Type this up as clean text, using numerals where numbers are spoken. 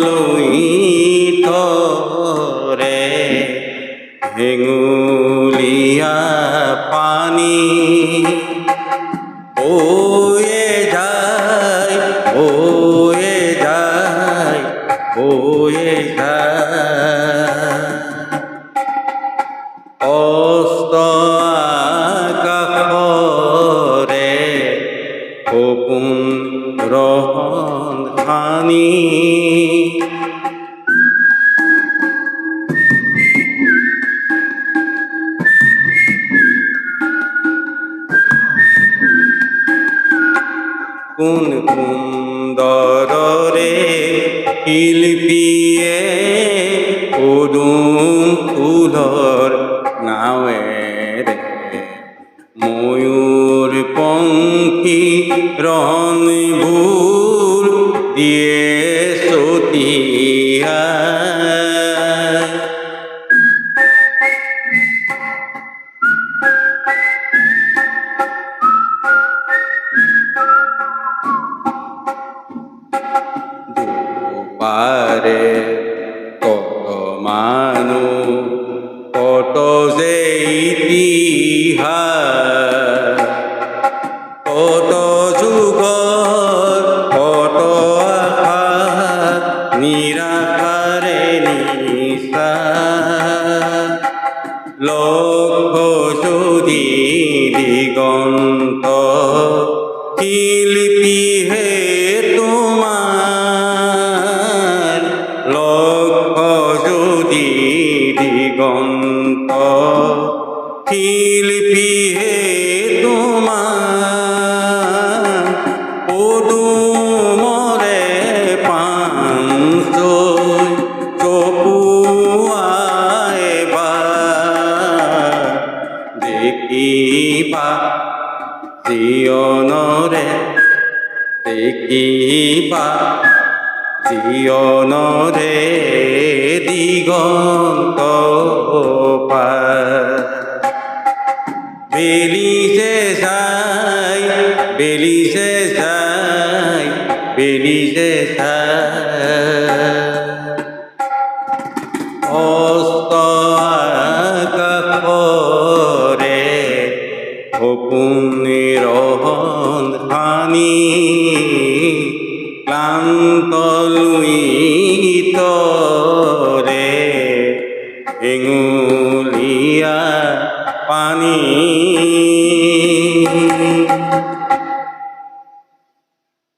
লুইত রে হেঙুলিয়া পানি বয়ে যায় বয়ে যায় বয়ে যায় অস্ত আকাশরে সপোন ৰহন খানি কোন সুন্দররে শিল্পীয়ে পদুম ফুলৰ নাৱেৰে ময়ূৰ পংখী ৰণবোৰ দিয়ে ছটিয়াই দুপারে কত মানুষ কত যে ইতিহাস কত যুগর কত আশা নিরাকারে নিশা লক্ষ যদি দিগন্ত শিল্পী হে তোমার লক্ষ যদি দিগন্ত শিল্পী হে তোমার পদুমরে পাঞ্চ চপুয়ায় বা দেখিবা জীবনরে দেখিবা জীবনরে দিগন্ত পার বেলিছে যায় বেলিছে যায় বেলিছে যায় অস্ত আকাশরে সপোন ৰহন খানি ক্লান্ত লুইত রে হেঙুলিয়া পানি